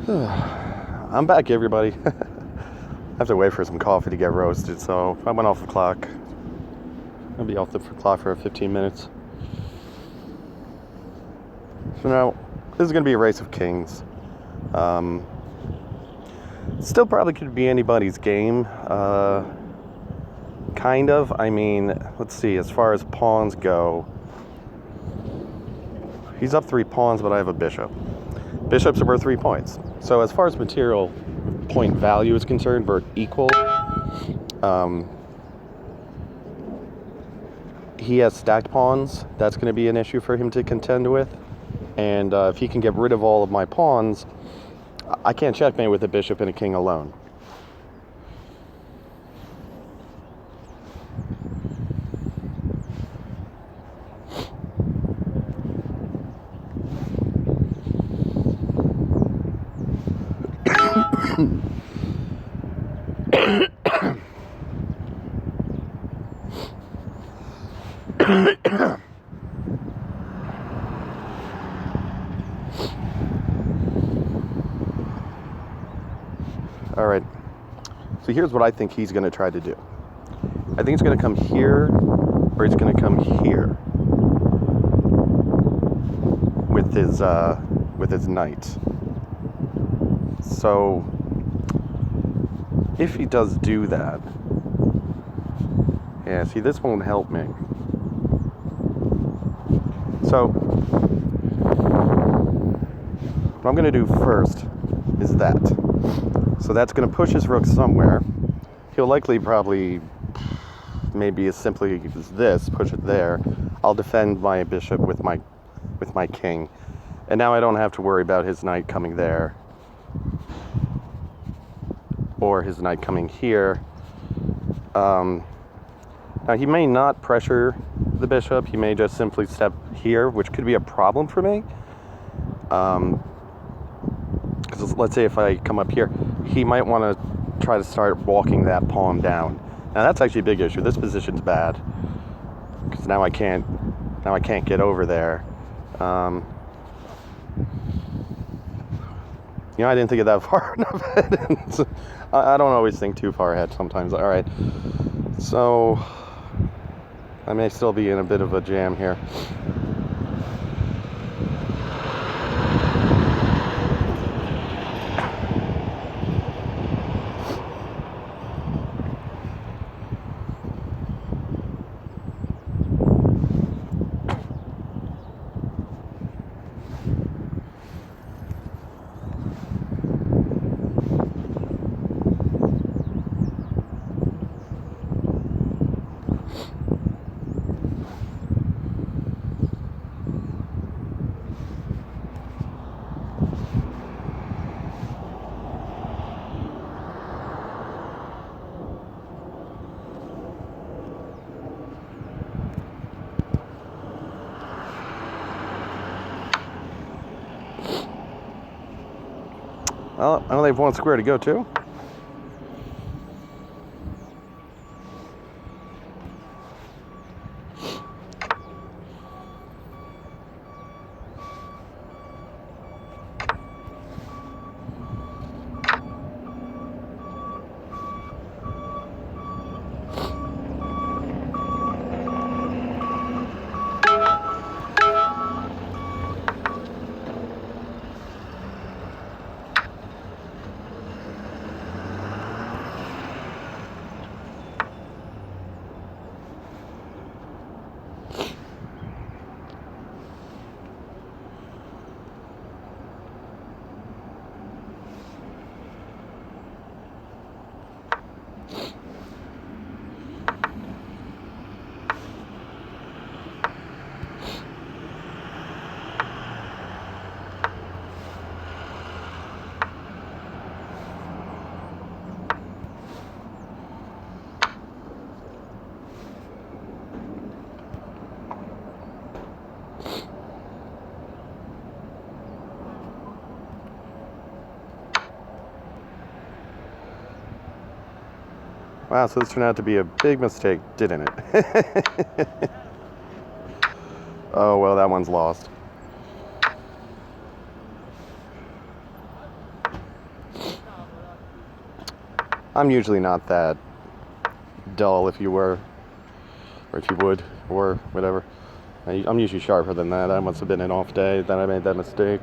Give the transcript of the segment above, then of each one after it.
I'm back, everybody. I have to wait for some coffee to get roasted, so I went off the clock. I'll be off the clock for 15 minutes. So now, this is going to be a race of kings. Still probably could be anybody's game. Kind of. I mean, let's see, as far as pawns go, he's up 3 pawns, but I have a bishop. Bishops are worth 3 points. So as far as material point value is concerned, we're equal. He has stacked pawns. That's going to be an issue for him to contend with. And if he can get rid of all of my pawns, I can't checkmate with a bishop and a king alone. All right. So here's what I think he's going to try to do. I think he's going to come here, or he's going to come here with his knight. So if he does do that, yeah, see, this won't help me. So what I'm going to do first is that. So that's going to push his rook somewhere. He'll likely probably, maybe as simply as this, push it there. I'll defend my bishop with my king. And now I don't have to worry about his knight coming there. Or his knight coming here. Now he may not pressure the bishop. He may just simply step here, which could be a problem for me. Because let's say if I come up here, he might want to try to start walking that pawn down. Now that's actually a big issue. This position's bad because now I can't get over there. I didn't think of that far enough ahead. I don't always think too far ahead sometimes. All right, so I may still be in a bit of a jam here. Well, I only have 1 square to go to. Wow, so this turned out to be a big mistake, didn't it? Oh, well, that one's lost. I'm usually not that dull, if you were, or if you would, or whatever. I'm usually sharper than that. I must have been an off day that I made that mistake.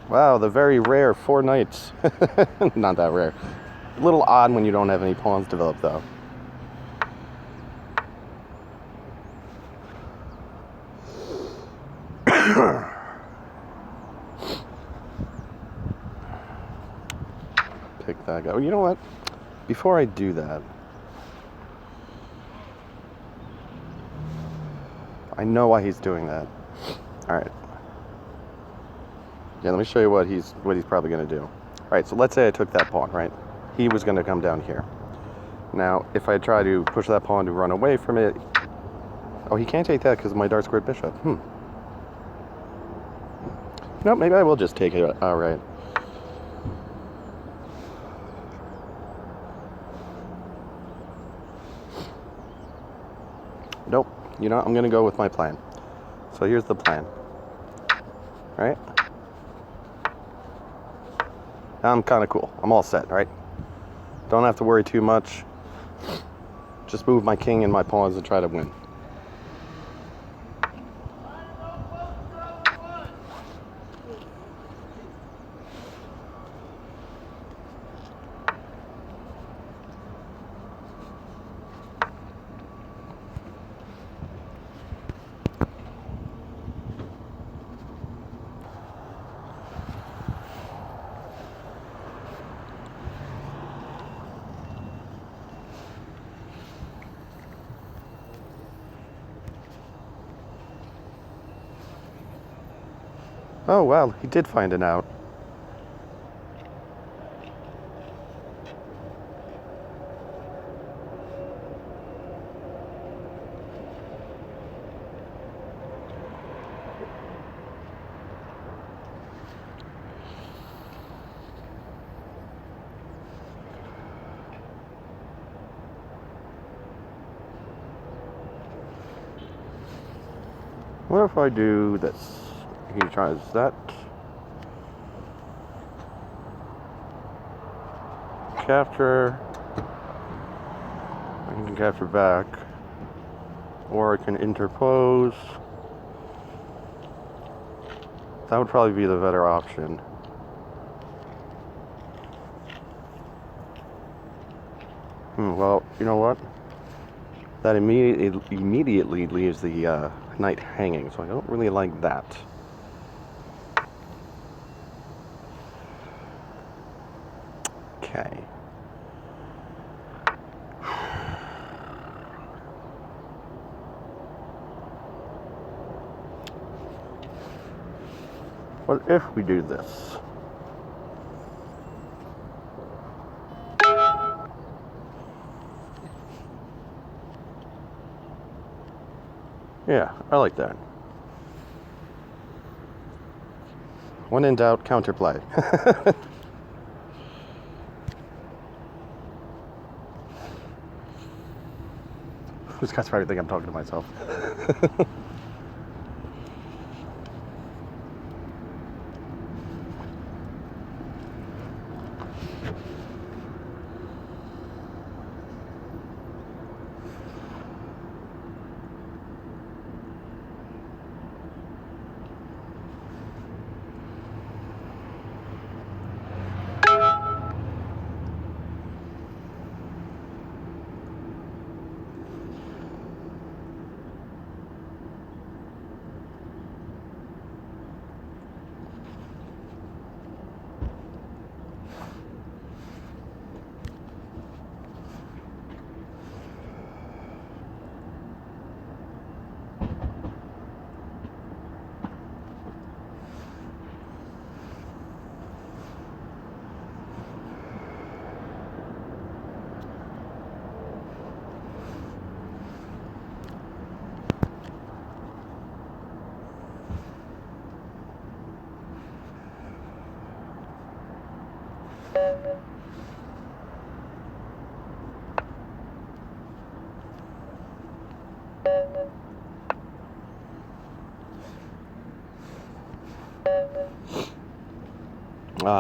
Wow, the very rare 4 knights. Not that rare. A little odd when you don't have any pawns developed, though. Pick that guy. Oh, you know what? Before I do that, I know why he's doing that. All right. Yeah, let me show you what he's probably going to do. All right, so let's say I took that pawn, right? He was going to come down here. Now, if I try to push that pawn to run away from it... Oh, he can't take that because of my dark squared bishop. Nope, maybe I will just take it. All right. Nope. You know, I'm going to go with my plan. So here's the plan. All right? I'm kind of cool. I'm all set, right? Don't have to worry too much. Just move my king and my pawns and try to win. Oh, well, he did find an out. What if I do this? He tries that. Capture. I can capture back. Or I can interpose. That would probably be the better option. Well, you know what? That immediately leaves the knight hanging, so I don't really like that. Okay. What if we do this? Yeah, I like that. When in doubt, counterplay. This guy's probably think I'm talking to myself.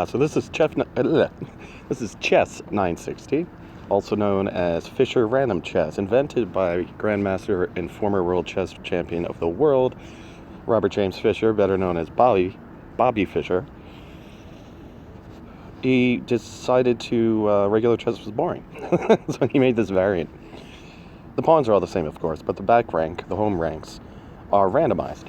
So this is chess 960, also known as Fischer Random Chess, invented by Grandmaster and former world chess champion of the world, Robert James Fischer, better known as Bobby Fischer. He decided regular chess was boring, so he made this variant. The pawns are all the same, of course, but the back rank, the home ranks, are randomized.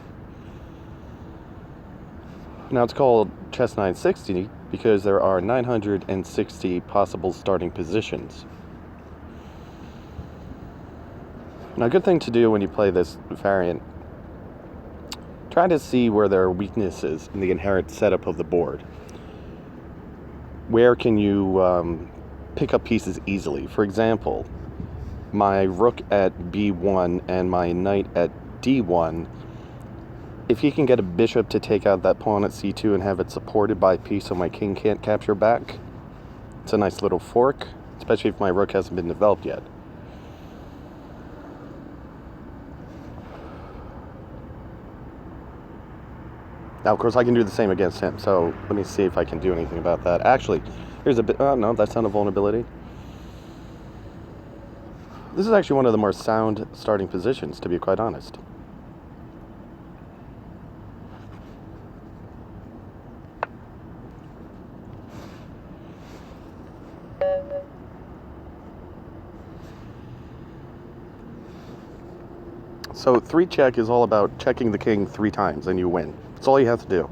Now it's called Chess 960 because there are 960 possible starting positions. Now, a good thing to do when you play this variant, try to see where there are weaknesses in the inherent setup of the board. Where can you pick up pieces easily? For example, my rook at b1 and my knight at d1, if he can get a bishop to take out that pawn at c2 and have it supported by a piece so my king can't capture back, it's a nice little fork, especially if my rook hasn't been developed yet. Now, of course, I can do the same against him, so let me see if I can do anything about that. Actually, here's a bit... Oh, no, that's not a vulnerability. This is actually one of the more sound starting positions, to be quite honest. So 3-check is all about checking the king 3 times and you win. That's all you have to do.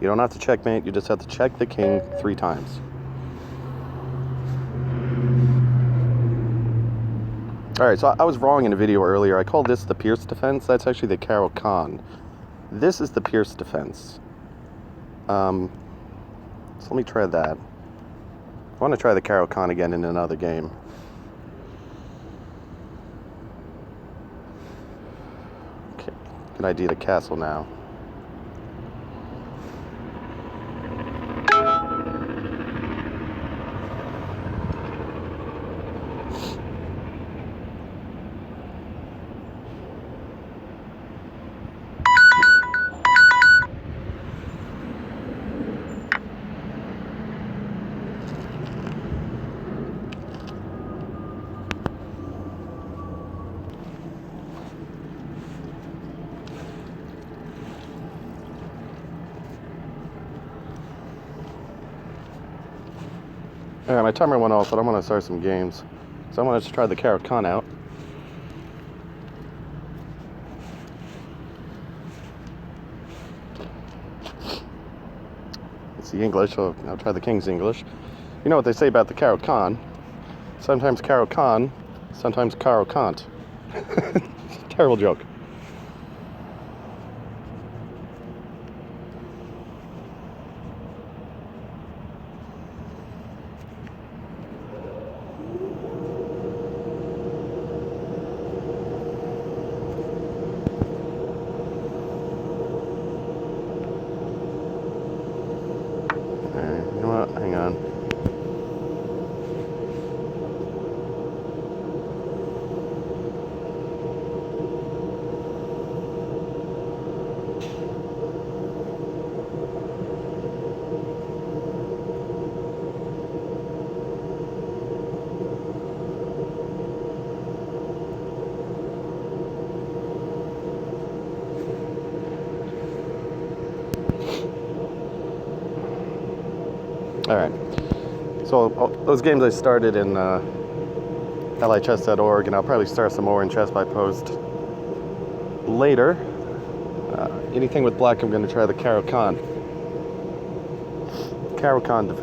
You don't have to checkmate, you just have to check the king 3 times. Alright, so I was wrong in a video earlier. I called this the Pierce defense. That's actually the Caro-Kann. This is the Pierce defense. So let me try that. I want to try the Caro-Kann again in another game. Okay, can I do the castle now? Alright, my timer went off, but I'm going to start some games. So I want to try the Caro-Kann out. It's the English, so I'll try the King's English. You know what they say about the Caro-Kann. Sometimes Caro-Kann, sometimes Caro-Kant. Terrible joke. Hang on. All right. So those games I started in lichess.org, and I'll probably start some more in Chess by Post later. Anything with black, I'm going to try the Caro-Kann defense.